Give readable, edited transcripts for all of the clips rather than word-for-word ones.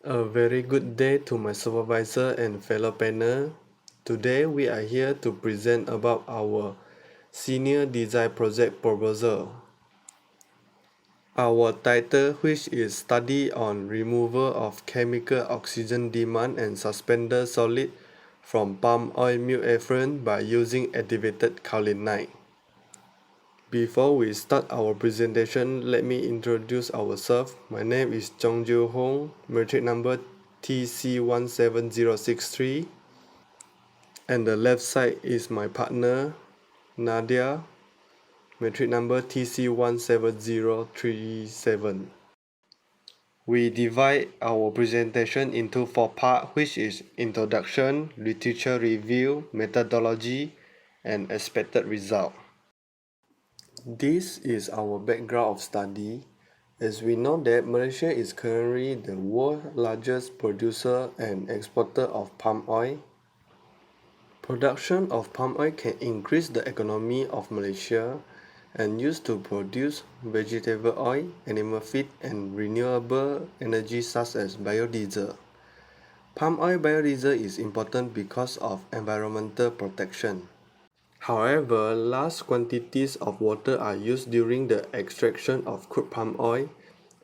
A very good day to my supervisor and fellow panel. Today we are here to present about our senior design project proposal. Our title, which is Study on Removal of Chemical Oxygen Demand and Suspended Solid from Palm Oil Milk Effluent by using activated kaolinite. Before we start our presentation, let me introduce ourselves. My name is Chong Joo Hong, metric number TC17063. And the left side is my partner, Nadia, metric number TC17037. We divide our presentation into 4 parts, which is Introduction, Literature Review, Methodology, and Expected Result. This is our background of study. As we know that Malaysia is currently the world's largest producer and exporter of palm oil. Production of palm oil can increase the economy of Malaysia and used to produce vegetable oil, animal feed, and renewable energy such as biodiesel. Palm oil biodiesel is important because of environmental protection. However, large quantities of water are used during the extraction of crude palm oil,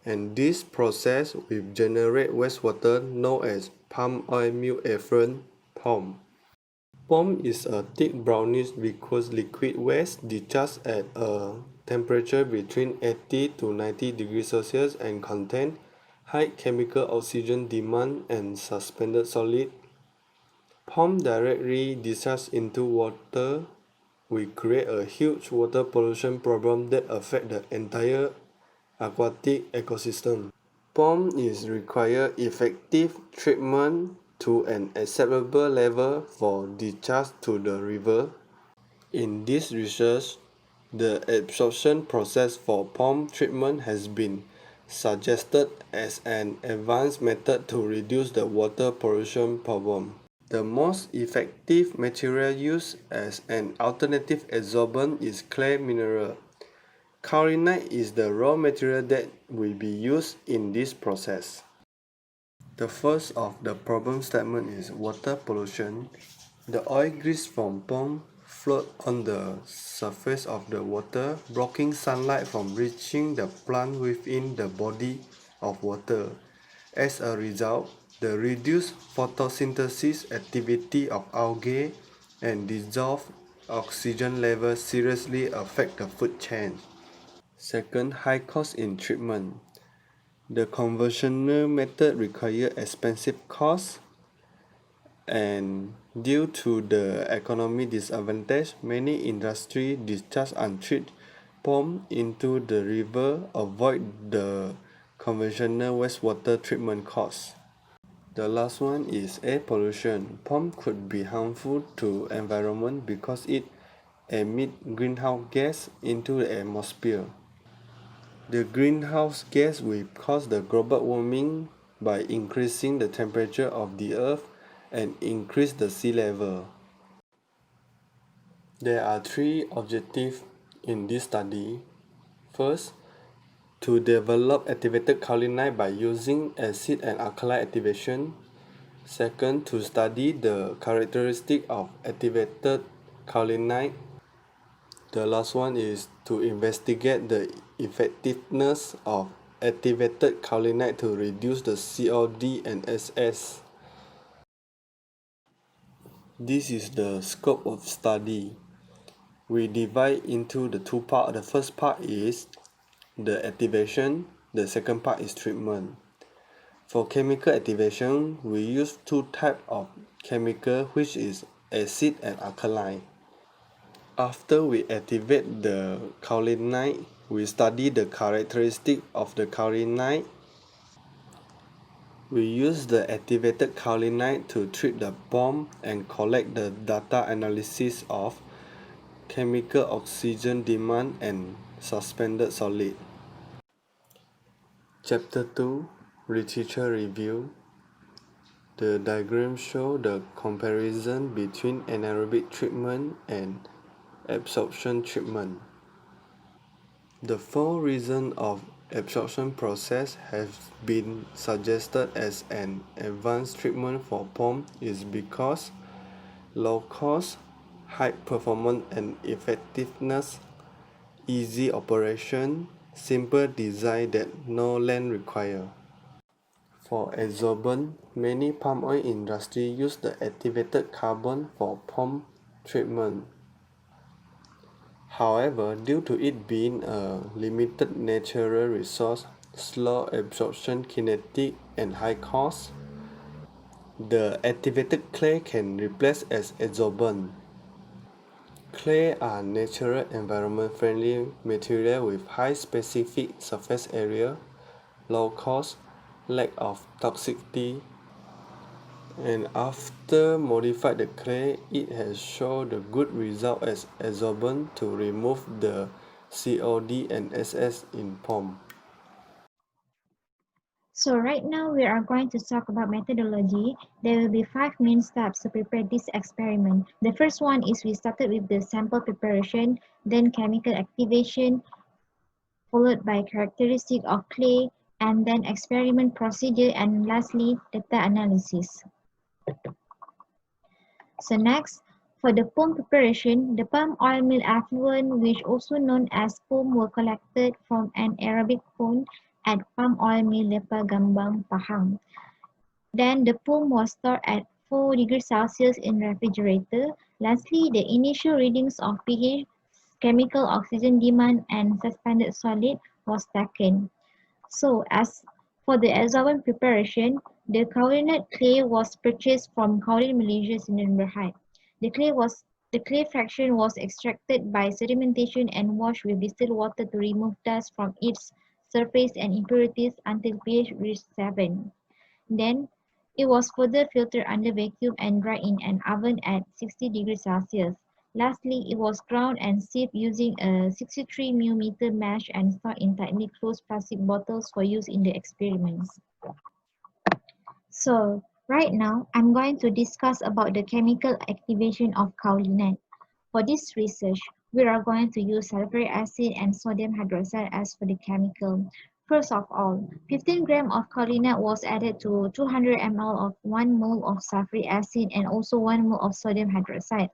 and this process will generate wastewater known as palm oil milk effluent (POME). POME is a thick brownish viscous liquid waste discharged at a temperature between 80 to 90 degrees Celsius and contains high chemical oxygen demand and suspended solid. POME directly discharged into water will create a huge water pollution problem that affects the entire aquatic ecosystem. POME is require effective treatment to an acceptable level for discharge to the river. In this research, the absorption process for POME treatment has been suggested as an advanced method to reduce the water pollution problem. The most effective material used as an alternative adsorbent is clay mineral. Kaolinite is the raw material that will be used in this process. The first of the problem statement is water pollution. The oil grease from POME float on the surface of the water, blocking sunlight from reaching the plant within the body of water. As a result, the reduced photosynthesis activity of algae and dissolved oxygen levels seriously affect the food chain. Second, high cost in treatment. The conventional method requires expensive costs, and due to the economic disadvantage, many industries discharge untreated POME into the river, avoid the conventional wastewater treatment costs. The last one is air pollution. POME could be harmful to environment because it emits greenhouse gas into the atmosphere. The greenhouse gas will cause the global warming by increasing the temperature of the earth and increase the sea level. There are 3 objectives in this study. First, to develop activated kaolinite by using acid and alkali activation. Second, to study the characteristic of activated kaolinite. The last one is to investigate the effectiveness of activated kaolinite to reduce the COD and SS. This is the scope of study. We divide into the 2 parts. The first part is the activation. The second part is treatment. For chemical activation, we use 2 types of chemical, which is acid and alkali. After we activate the kaolinite, we study the characteristic of the kaolinite. We use the activated kaolinite to treat the POME and collect the data analysis of chemical oxygen demand and suspended solid. Chapter 2, Literature Review. The diagram shows the comparison between anaerobic treatment and absorption treatment. The 4 reasons of absorption process has been suggested as an advanced treatment for POME is because low cost, high performance and effectiveness, easy operation, simple design that no land require. For adsorbent, many palm oil industry use the activated carbon for POME treatment. However, due to it being a limited natural resource, slow absorption kinetic and high cost, the activated clay can replace as adsorbent. Clay are natural environment-friendly material with high specific surface area, low cost, lack of toxicity, and after modified the clay, it has shown the good result as adsorbent to remove the COD and SS in POME. So right now we are going to talk about methodology. There will be 5 main steps to prepare this experiment. The first one is we started with the sample preparation, then chemical activation, followed by characteristic of clay, and then experiment procedure, and lastly data analysis. So next, for the POME preparation, the palm oil meal effluent, which also known as POME, were collected from an Arabic pond at palm oil mill Lepa Gambang, Pahang. Then the POME was stored at 4 degrees Celsius in refrigerator. Lastly, the initial readings of pH, chemical oxygen demand, and suspended solid was taken. So, as for the adsorbent preparation, the kaolinite clay was purchased from Kaolin, Malaysia, Sdn Bhd. The clay fraction was extracted by sedimentation and washed with distilled water to remove dust from its surface and impurities until pH reached 7. Then, it was further filtered under vacuum and dried in an oven at 60 degrees Celsius. Lastly, it was ground and sieved using a 63 mm mesh and stored in tightly closed plastic bottles for use in the experiments. So, right now, I'm going to discuss about the chemical activation of kaolinite. For this research, we are going to use sulfuric acid and sodium hydroxide as for the chemical. First of all, 15 grams of kaolinite was added to 200 ml of 1 mole of sulfuric acid and also 1 mole of sodium hydroxide.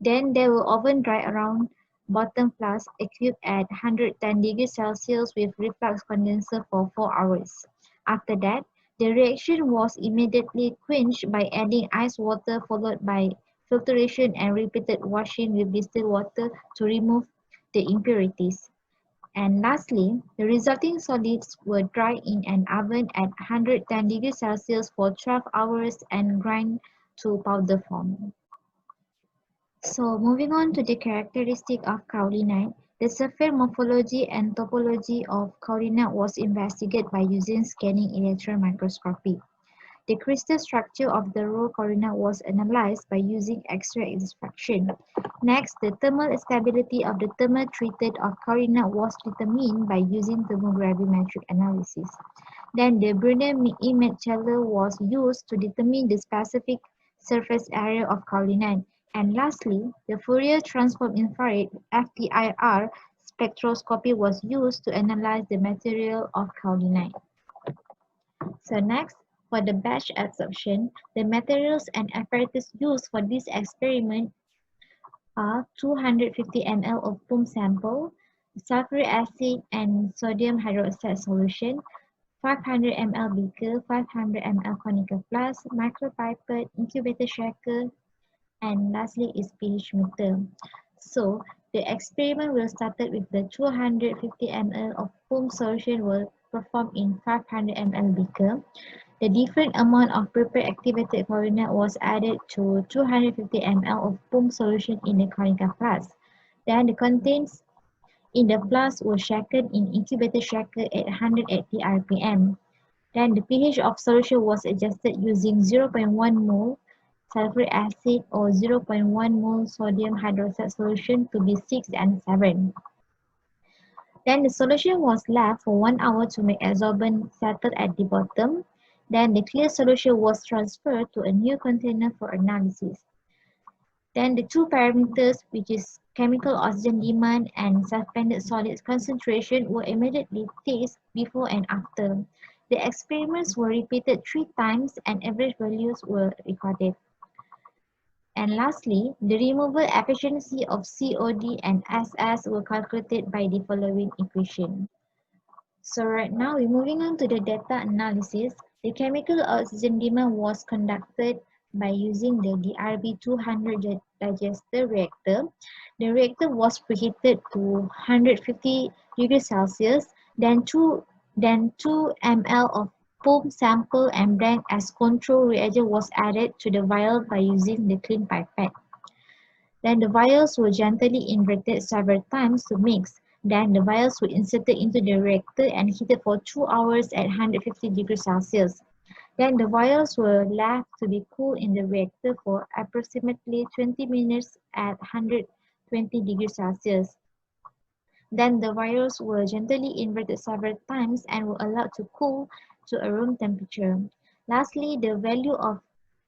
Then they will oven dry around bottom flask equipped at 110 degrees Celsius with reflux condenser for 4 hours. After that, the reaction was immediately quenched by adding ice water followed by filtration and repeated washing with distilled water to remove the impurities. And lastly, the resulting solids were dried in an oven at 110 degrees Celsius for 12 hours and grind to powder form. So moving on to the characteristic of kaolinite, the surface morphology and topology of kaolinite was investigated by using scanning electron microscopy. The crystal structure of the raw kaolinite was analyzed by using X-ray extraction. Next, the thermal stability of the thermal treated of kaolinite was determined by using thermogravimetric analysis. Then the Brunel image cellular was used to determine the specific surface area of kaolinite. And lastly, the Fourier transform infrared FTIR spectroscopy was used to analyze the material of kaolinite. So next, for the batch absorption, the materials and apparatus used for this experiment are 250 ml of POME sample, sulfuric acid and sodium hydroxide solution, 500 ml beaker, 500 ml conical flask, micropipette, incubator shaker, and lastly is pH meter. So the experiment will start with the 250 ml of POME solution will perform in 500 ml beaker. The different amount of prepared activated kaolinite was added to 250 ml of POME solution in the conical flask. Then the contents in the flask were shaken in incubator shaker at 180 rpm. Then the pH of solution was adjusted using 0.1 mole sulfuric acid or 0.1 mole sodium hydroxide solution to be 6 and 7. Then the solution was left for 1 hour to make adsorbent settle at the bottom. Then the clear solution was transferred to a new container for analysis. Then the two parameters, which is chemical oxygen demand and suspended solids concentration were immediately tested before and after. The experiments were repeated 3 times and average values were recorded. And lastly, the removal efficiency of COD and SS were calculated by the following equation. So right now we're moving on to the data analysis. The chemical oxygen demand was conducted by using the DRB200 digester reactor. The reactor was preheated to 150 degrees Celsius, then 2 ml of POME sample and blank as control reagent was added to the vial by using the clean pipette. Then the vials were gently inverted several times to mix. Then the vials were inserted into the reactor and heated for 2 hours at 150 degrees Celsius. Then the vials were left to be cooled in the reactor for approximately 20 minutes at 120 degrees Celsius. Then the vials were gently inverted several times and were allowed to cool to a room temperature. Lastly, the value of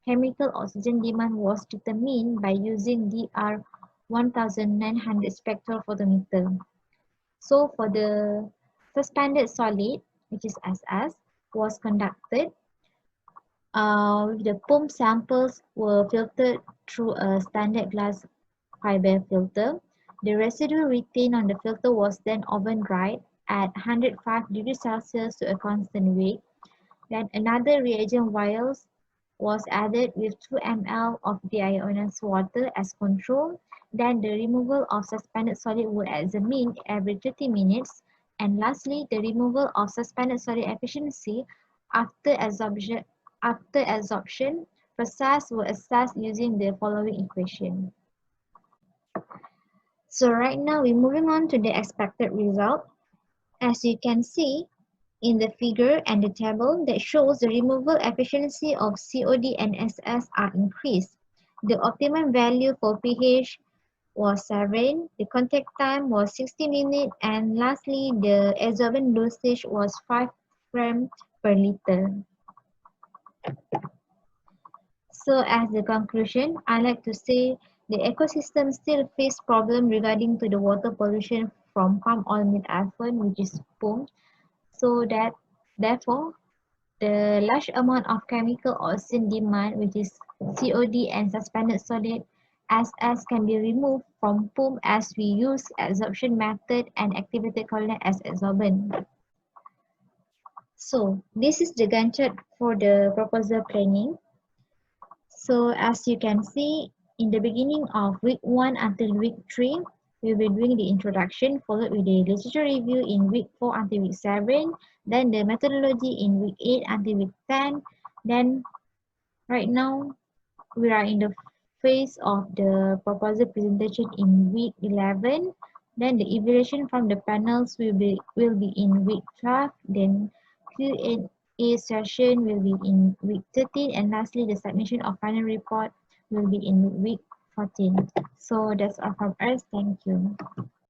chemical oxygen demand was determined by using DR 1900 spectrophotometer. So for the suspended solid, which is SS, was conducted the POME samples were filtered through a standard glass fiber filter. The residue retained on the filter was then oven dried at 105 degrees Celsius to a constant weight. Then another reagent vials was added with 2 ml of deionized water as control. Then the removal of suspended solid was examined every 30 minutes. And lastly, the removal of suspended solid efficiency after absorption, process were assessed using the following equation. So right now we're moving on to the expected result. As you can see, in the figure and the table that shows the removal efficiency of COD and SS are increased. The optimum value for pH was 7, the contact time was 60 minutes, and lastly, the adsorbent dosage was 5 grams per liter. So as the conclusion, I like to say the ecosystem still face problem regarding to the water pollution from palm oil meat effluent, which is POME. So that therefore the large amount of chemical oxygen demand, which is COD and suspended solid SS, can be removed from POME as we use adsorption method and activated kaolinite as adsorbent. So this is the Gantt chart for the proposal planning. So as you can see, in the beginning of week 1 until week 3, we'll be doing the introduction, followed with the literature review in week 4 until week 7, then the methodology in week 8 until week 10. Then right now, we are in the phase of the proposal presentation in week 11. Then the evaluation from the panels will be in week 12. Then Q&A session will be in week 13, and lastly the submission of final report will be in week 14. So that's all from us. Thank you.